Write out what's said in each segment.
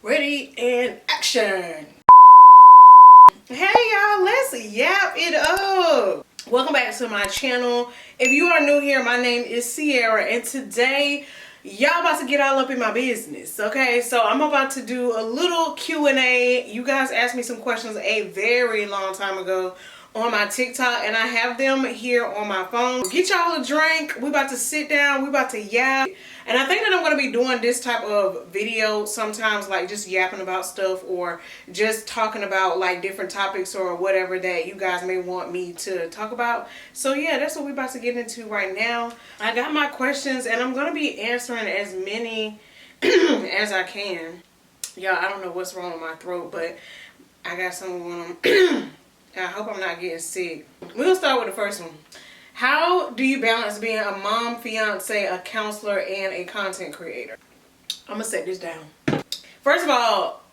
Ready and action. Hey y'all, let's yap it up. Welcome back to my channel. If you are new here, my name is Sierra, and today y'all about to get all up in my business. Okay, so I'm about to do a little Q&A. You guys asked me some questions a very long time ago on my TikTok, and I have them here on my phone. Get y'all a drink. We about to sit down. We about to yap. And I think that I'm going to be doing this type of video sometimes, like just yapping about stuff or just talking about like different topics or whatever that you guys may want me to talk about. So yeah, that's what we're about to get into right now. I got my questions and I'm going to be answering as many as I can. Y'all, I don't know what's wrong with my throat, but I got something going on. I hope I'm not getting sick. We'll start with the first one. How do you balance being a mom, fiance, a counselor, and a content creator? I'm gonna set this down. First of all,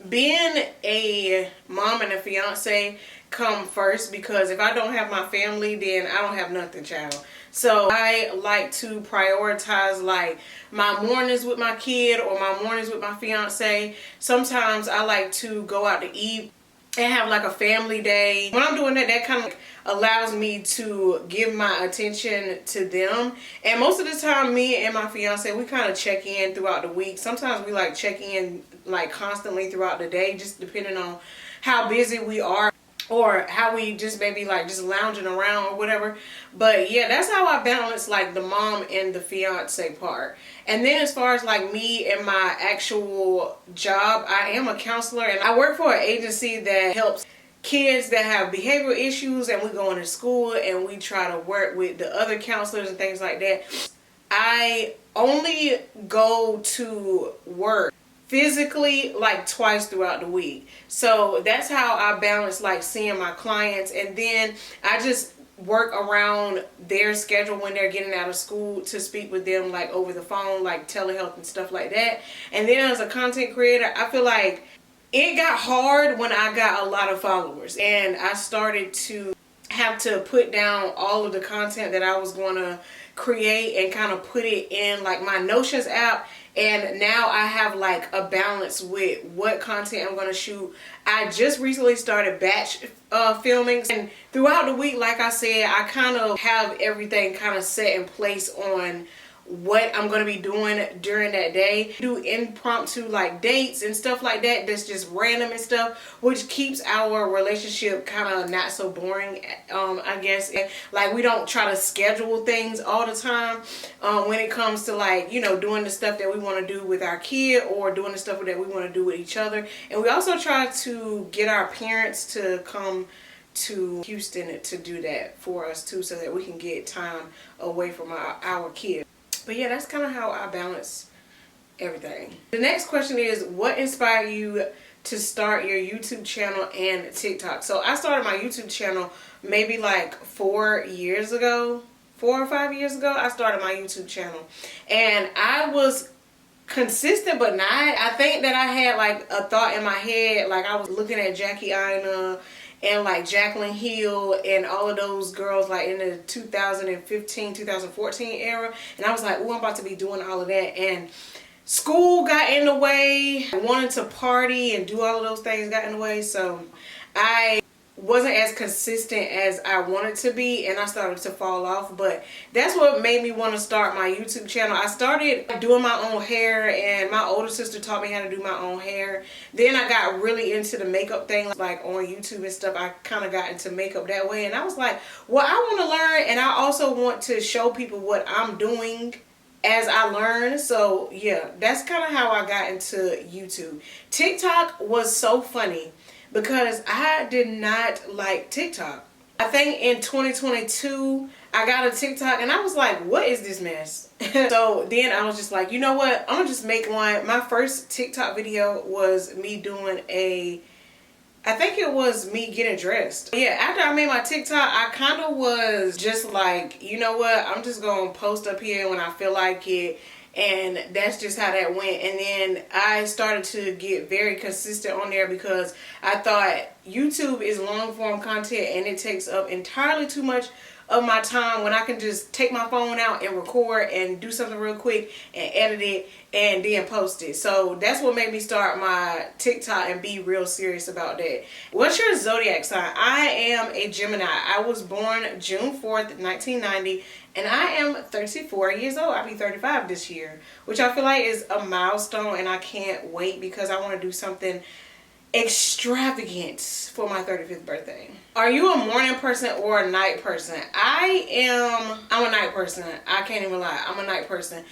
being a mom and a fiance come first, because if I don't have my family, then I don't have nothing, child. So I like to prioritize like my mornings with my kid or my mornings with my fiance. Sometimes I like to go out to eat and have like a family day. When I'm doing that, that kind of allows me to give my attention to them. And most of the time, me and my fiance, we kind of check in throughout the week. Sometimes we like check in like constantly throughout the day, just depending on how busy we are or how we just maybe like just lounging around or whatever. But yeah, that's how I balance like the mom and the fiance part. And then as far as like me and my actual job, I am a counselor and I work for an agency that helps kids that have behavioral issues, and we go into school and we try to work with the other counselors and things like that. I only go to work physically like twice throughout the week. So that's how I balance like seeing my clients, and then I just work around their schedule when they're getting out of school to speak with them like over the phone, like telehealth and stuff like that. And then as a content creator, I feel like it got hard when I got a lot of followers and I started to have to put down all of the content that I was going to create and kind of put it in like my Notions app. And now I have like a balance with what content I'm going to shoot. I just recently started batch filming, and throughout the week, like I said, I kind of have everything kind of set in place on what I'm going to be doing during that day. Do impromptu like dates and stuff like that, that's just random and stuff, which keeps our relationship kind of not so boring, I guess. Like we don't try to schedule things all the time when it comes to like, you know, doing the stuff that we want to do with our kid or doing the stuff that we want to do with each other. And we also try to get our parents to come to Houston to do that for us too, so that we can get time away from our kids. But yeah, that's kind of how I balance everything. The next question is, what inspired you to start your YouTube channel and TikTok? So I started my YouTube channel maybe like 4 years ago, 4 or 5 years ago. I started my YouTube channel and I was consistent but not. I think that I had like a thought in my head, like I was looking at Jackie Aina and like Jacqueline Hill and all of those girls like in the 2015 2014 era, and I was like, oh, I'm about to be doing all of that, and school got in the way. I wanted to party and do all of those things got in the way, so I wasn't as consistent as I wanted to be, and I started to fall off. But that's what made me want to start my YouTube channel. I started doing my own hair, and my older sister taught me how to do my own hair. Then I got really into the makeup thing, like on YouTube and stuff. I kind of got into makeup that way, and I was like, well, I want to learn, and I also want to show people what I'm doing as I learn. So yeah, that's kind of how I got into YouTube. TikTok was so funny because I did not like TikTok. I think in 2022, I got a TikTok and I was like, what is this mess? So then I was just like, you know what? I'm gonna just make one. My first TikTok video was me doing I think it was me getting dressed. Yeah, after I made my TikTok, I kind of was just like, you know what? I'm just gonna post up here when I feel like it. And that's just how that went. And then I started to get very consistent on there because I thought YouTube is long form content and it takes up entirely too much of my time when I can just take my phone out and record and do something real quick and edit it and then post it. So that's what made me start my TikTok and be real serious about that. What's your zodiac sign? I am a Gemini. I was born June 4th, 1990, and I am 34 years old. I'll be 35 this year, which I feel like is a milestone, and I can't wait because I want to do something extravagant for my 35th birthday. Are you a morning person or a night person? I'm a night person. I can't even lie. I'm a night person.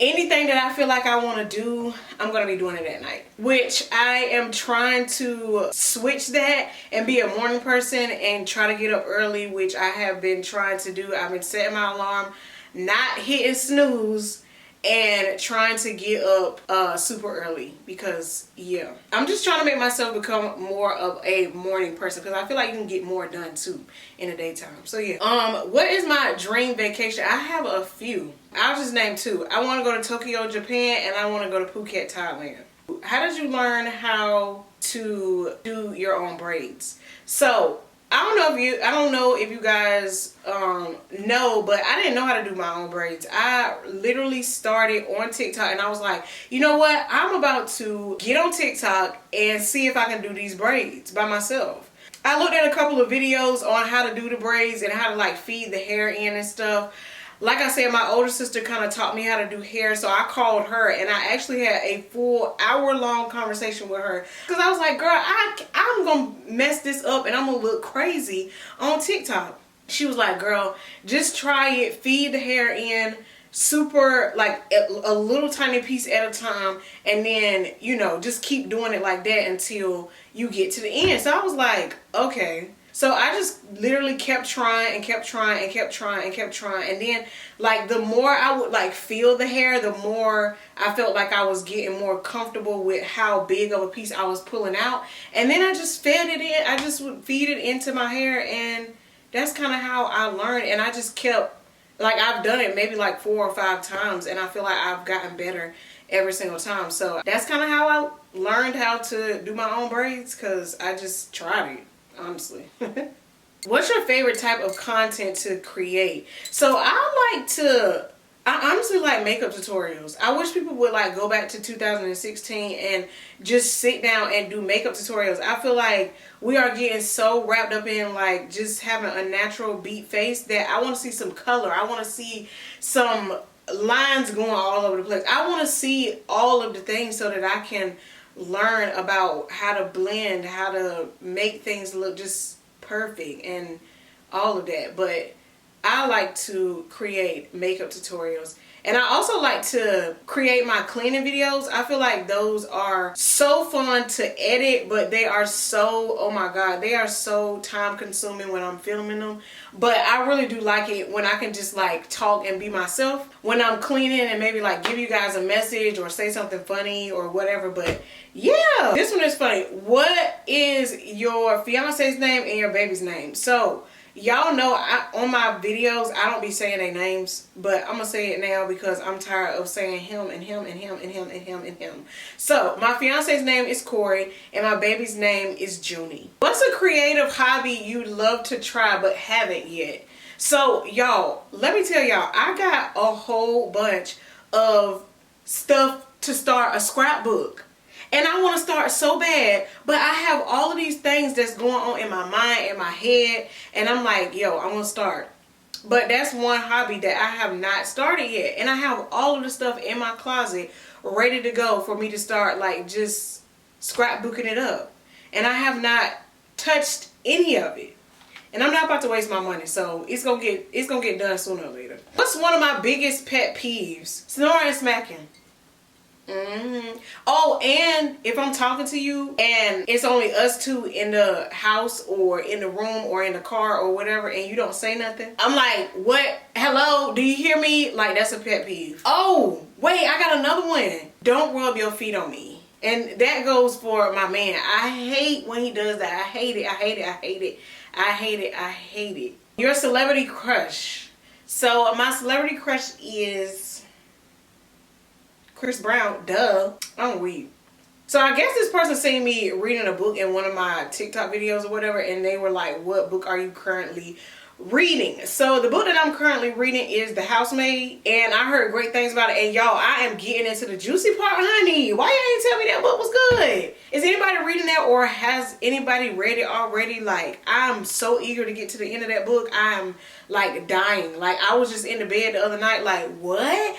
Anything that I feel like I want to do, I'm going to be doing it at night. Which I am trying to switch that and be a morning person and try to get up early, which I have been trying to do. I've been setting my alarm, not hitting snooze, and trying to get up super early because, yeah. I'm just trying to make myself become more of a morning person because I feel like you can get more done too in the daytime. So, yeah. What is my dream vacation? I have a few. I'll just name two. I want to go to Tokyo, Japan, and I want to go to Phuket, Thailand. How did you learn how to do your own braids? So, I don't know if you guys know, but I didn't know how to do my own braids. I literally started on TikTok and I was like, you know what? I'm about to get on TikTok and see if I can do these braids by myself. I looked at a couple of videos on how to do the braids and how to like feed the hair in and stuff. Like I said, my older sister kind of taught me how to do hair, so I called her and I actually had a full hour-long conversation with her because I was like, girl, I'm going to mess this up and I'm going to look crazy on TikTok. She was like, girl, just try it, feed the hair in super, like a little tiny piece at a time, and then, you know, just keep doing it like that until you get to the end. So I was like, okay. So I just literally kept trying and kept trying and kept trying and kept trying. And then like the more I would like feel the hair, the more I felt like I was getting more comfortable with how big of a piece I was pulling out. And then I just fed it in. I just would feed it into my hair, and that's kind of how I learned. And I just kept, like, I've done it maybe like 4 or 5 times, and I feel like I've gotten better every single time. So that's kind of how I learned how to do my own braids, because I just tried it. Honestly. What's your favorite type of content to create? So I honestly like makeup tutorials. I wish people would like go back to 2016 and just sit down and do makeup tutorials. I feel like we are getting so wrapped up in like just having a natural beat face that I want to see some color. I want to see some lines going all over the place. I want to see all of the things so that I can learn about how to blend, how to make things look just perfect and all of that. But I like to create makeup tutorials, and I also like to create my cleaning videos. I feel like those are so fun to edit, but they are so, oh my god, they are so time consuming when I'm filming them. But I really do like it when I can just like talk and be myself when I'm cleaning, and maybe like give you guys a message or say something funny or whatever. But yeah, this one is funny. What is your fiance's name and your baby's name? So y'all know on my videos I don't be saying their names, but I'm gonna say it now because I'm tired of saying him and him and him and him and him and him. So my fiance's name is Corey and my baby's name is Junie. What's a creative hobby you'd love to try but haven't yet? So y'all, let me tell y'all, I got a whole bunch of stuff to start a scrapbook. And I want to start so bad, but I have all of these things that's going on in my mind, in my head, and I'm like, yo, I want to start. But that's one hobby that I have not started yet. And I have all of the stuff in my closet ready to go for me to start, like, just scrapbooking it up. And I have not touched any of it. And I'm not about to waste my money, so it's gonna get done sooner or later. What's one of my biggest pet peeves? Snoring and smacking. Oh, and if I'm talking to you and it's only us two in the house or in the room or in the car or whatever, and you don't say nothing, I'm like, what? Hello? Do you hear me? Like, that's a pet peeve. Oh, wait, I got another one. Don't rub your feet on me. And that goes for my man. I hate when he does that. I hate it. I hate it. I hate it. I hate it. I hate it. Your celebrity crush. So my celebrity crush is Chris Brown. Duh. I'm weak. So I guess this person seen me reading a book in one of my TikTok videos or whatever, and they were like, what book are you currently reading. So the book that I'm currently reading is The Housemaid, and I heard great things about it. And y'all, I am getting into the juicy part, honey. Why y'all ain't tell me that book was good? Is anybody reading that, or has anybody read it already? Like, I'm so eager to get to the end of that book. I'm like dying. Like, I was just in the bed the other night like, what?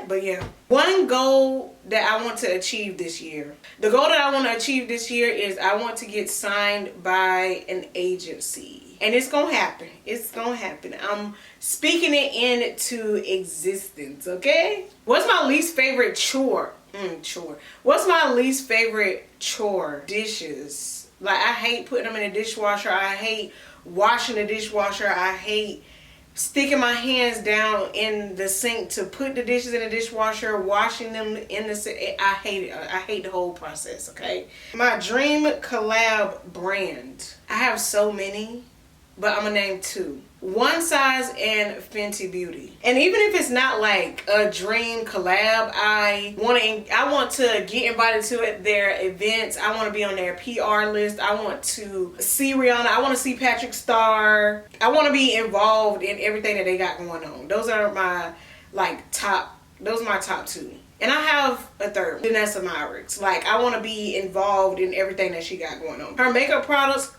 But yeah, one goal that I want to achieve this year. The goal that I want to achieve this year is I want to get signed by an agency. And it's going to happen. It's going to happen. I'm speaking it into existence, okay? What's my least favorite chore? What's my least favorite chore? Dishes. Like, I hate putting them in the dishwasher. I hate washing the dishwasher. I hate sticking my hands down in the sink to put the dishes in the dishwasher, washing them in the sink. I hate it. I hate the whole process, okay? My dream collab brand. I have so many, but I'm gonna name two. One Size and Fenty Beauty. And even if it's not like a dream collab, I want to get invited to their events. I want to be on their PR list. I want to see Rihanna. I want to see Patrick Starr. I want to be involved in everything that they got going on. Those are my top two. And I have a third, Vanessa Myricks. Like, I want to be involved in everything that she got going on. Her makeup products,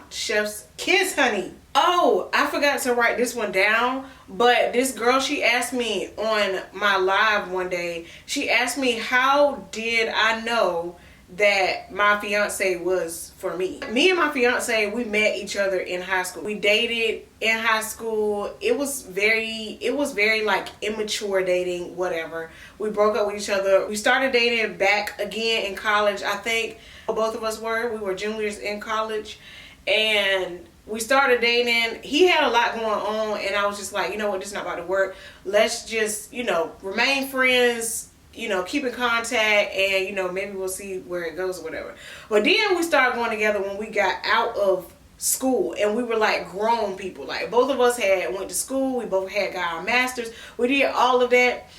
chef's kiss, honey. Oh, I forgot to write this one down, but this girl, she asked me on my live one day, she asked me, how did I know that my fiance was for me? Me and my fiance, we met each other in high school. We dated in high school. It was very like immature dating, whatever. We broke up with each other. We started dating back again in college. I think both of us we were juniors in college, and we started dating. He had a lot going on, and I was just like, you know what, this is not about to work. Let's just, remain friends, keep in contact, and, maybe we'll see where it goes or whatever. But then we started going together when we got out of school, and we were like grown people. Like, both of us went to school. We both had got our masters. We did all of that.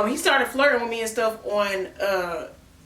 He started flirting with me and stuff on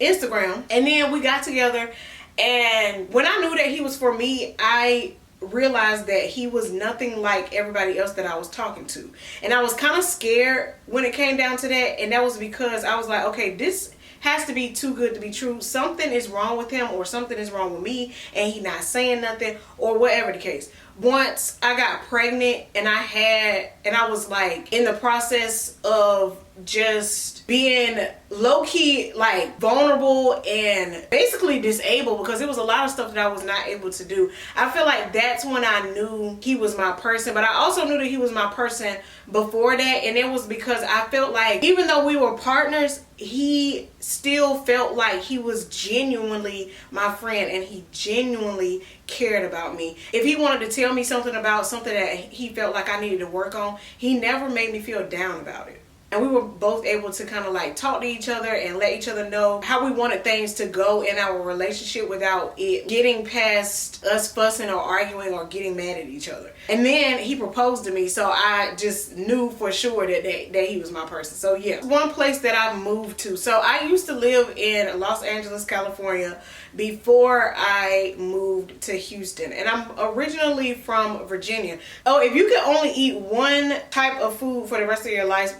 Instagram, and then we got together. And when I knew that he was for me, I realized that he was nothing like everybody else that I was talking to. And I was kind of scared when it came down to that. And that was because I was like, okay, this has to be too good to be true. Something is wrong with him, or something is wrong with me, and he not saying nothing, or whatever the case. Once I got pregnant, and I was like in the process of just being low-key like vulnerable and basically disabled, because it was a lot of stuff that I was not able to do. I feel like that's when I knew he was my person, but I also knew that he was my person before that. And it was because I felt like even though we were partners, he still felt like he was genuinely my friend, and he genuinely cared about me. If he wanted to tell me something about something that he felt like I needed to work on, he never made me feel down about it. And we were both able to kind of like talk to each other and let each other know how we wanted things to go in our relationship without it getting past us fussing or arguing or getting mad at each other. And then he proposed to me, so I just knew for sure that he was my person. So yeah, one place that I've moved to. So I used to live in Los Angeles, California before I moved to Houston. And I'm originally from Virginia. Oh, if you could only eat one type of food for the rest of your life,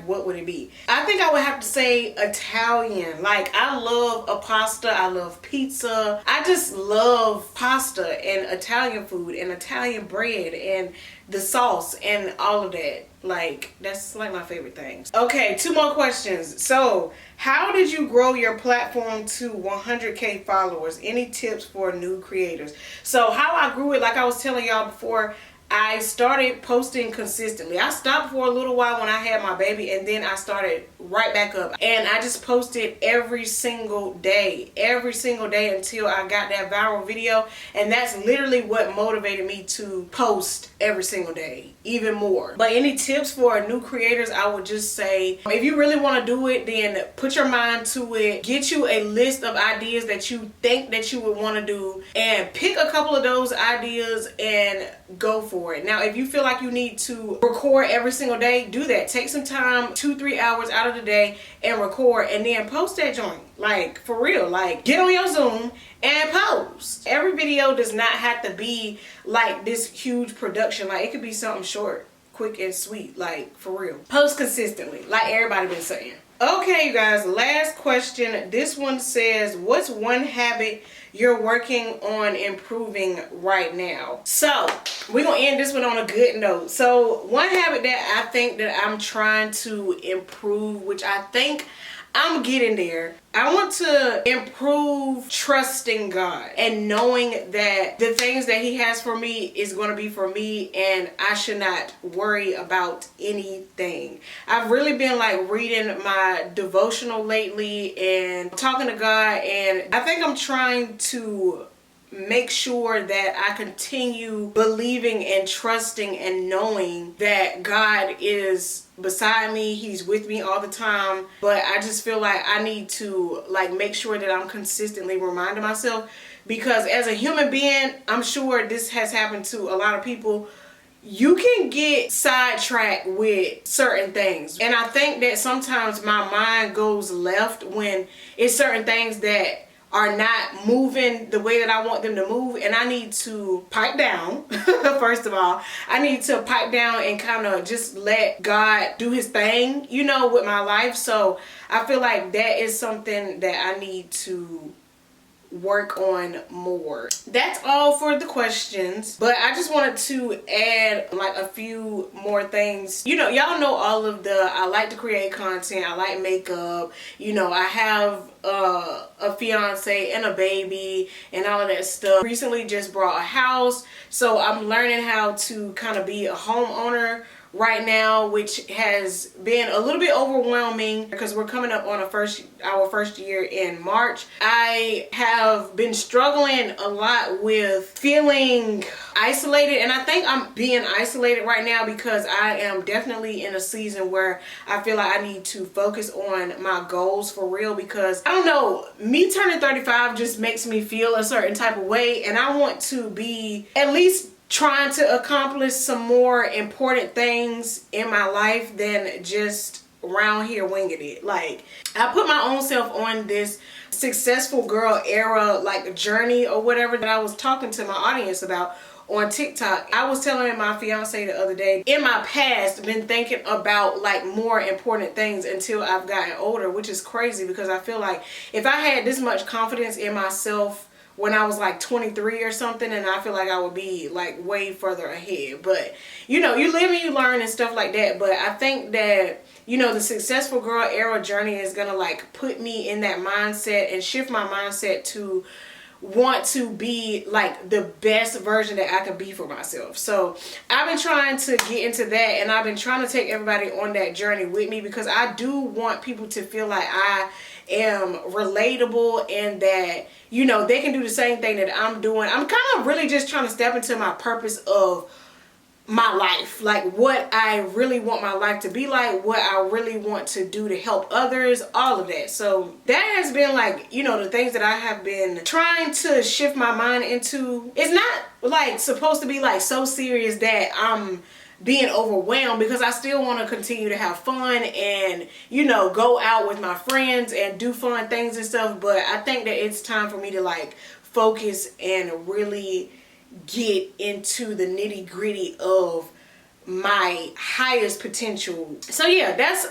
what would it be? I think I would have to say Italian. Like, I love a pasta. I love pizza. I just love pasta and Italian food and Italian bread and the sauce and all of that. Like, that's like my favorite things. Okay, 2 more questions. So, how did you grow your platform to 100K followers? Any tips for new creators? So, how I grew it, like I was telling y'all before, I started posting consistently. I stopped for a little while when I had my baby, and then I started right back up. And I just posted every single day until I got that viral video. And that's literally what motivated me to post every single day, even more. But any tips for new creators, I would just say, if you really want to do it, then put your mind to it. Get you a list of ideas that you think that you would want to do, and pick a couple of those ideas and go for it. Now, if you feel like you need to record every single day, do that. Take some time, 2-3 hours out of out of the day and record and then post that joint. Like, for real. Like, get on your Zoom and post. Every video does not have to be like this huge production. Like, it could be something short, quick and sweet. Like, for real. Post consistently, like everybody been saying. Okay, you guys, last question. This one says, what's one habit you're working on improving right now? So we're gonna end this one on a good note. So one habit that I think that I'm trying to improve, which I think I'm getting there, I want to improve trusting God and knowing that the things that He has for me is going to be for me, and I should not worry about anything. I've really been like reading my devotional lately and talking to God, and I think I'm trying to make sure that I continue believing and trusting and knowing that God is beside me. He's with me all the time. But I just feel like I need to like make sure that I'm consistently reminding myself, because as a human being, I'm sure this has happened to a lot of people. You can get sidetracked with certain things, and I think that sometimes my mind goes left when it's certain things that are not moving the way that I want them to move, and I need to pipe down. First of all, I need to pipe down and kind of just let God do His thing, you know, with my life. So I feel like that is something that I need to work on more. That's all for the questions, but I just wanted to add like a few more things. You know, y'all know all of the, I like to create content, I like makeup, you know, I have a fiance and a baby and all of that stuff. Recently just bought a house, so I'm learning how to kind of be a homeowner right now, which has been a little bit overwhelming because we're coming up on our first year in March. I have been struggling a lot with feeling isolated, and I think I'm being isolated right now because I am definitely in a season where I feel like I need to focus on my goals for real, because I don't know, me turning 35 just makes me feel a certain type of way, and I want to be at least trying to accomplish some more important things in my life than just around here winging it. Like, I put my own self on this successful girl era like journey or whatever that I was talking to my audience about on TikTok. I was telling my fiance the other day, in my past been thinking about like more important things until I've gotten older, which is crazy because I feel like if I had this much confidence in myself when I was like 23 or something, and I feel like I would be like way further ahead. But you know, you live and you learn and stuff like that. But I think that, you know, the successful girl era journey is gonna like put me in that mindset and shift my mindset to want to be like the best version that I can be for myself. So I've been trying to get into that, and I've been trying to take everybody on that journey with me, because I do want people to feel like I am relatable and that, you know, they can do the same thing that I'm doing. I'm kind of really just trying to step into my purpose of my life, like what I really want my life to be like, what I really want to do to help others, all of that. So that has been like, you know, the things that I have been trying to shift my mind into. It's not like supposed to be like so serious that I'm being overwhelmed, because I still want to continue to have fun and, you know, go out with my friends and do fun things and stuff. But I think that it's time for me to like focus and really get into the nitty gritty of my highest potential. So yeah, that's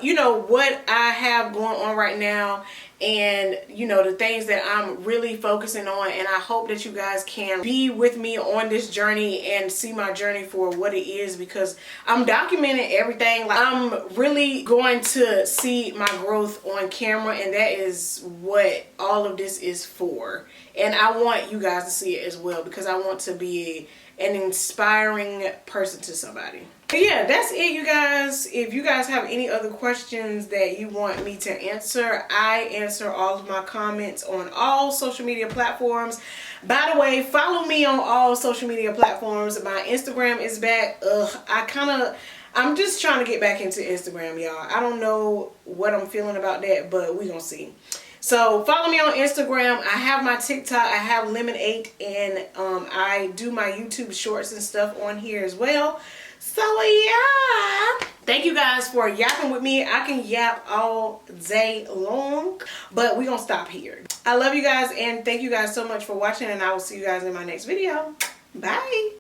you know, what I have going on right now, and you know, the things that I'm really focusing on. And I hope that you guys can be with me on this journey and see my journey for what it is, because I'm documenting everything. Like, I'm really going to see my growth on camera, and that is what all of this is for. And I want you guys to see it as well, because I want to be an inspiring person to somebody. But yeah, that's it, you guys. If you guys have any other questions that you want me to answer, I answer all of my comments on all social media platforms. By the way, follow me on all social media platforms. My Instagram is back. I'm just trying to get back into Instagram, y'all. I don't know what I'm feeling about that, but we're gonna see. So follow me on Instagram. I have my TikTok. I have Lemon8, and I do my YouTube shorts and stuff on here as well. So yeah. Thank you guys for yapping with me. I can yap all day long, but we're gonna stop here. I love you guys and thank you guys so much for watching, and I will see you guys in my next video. Bye.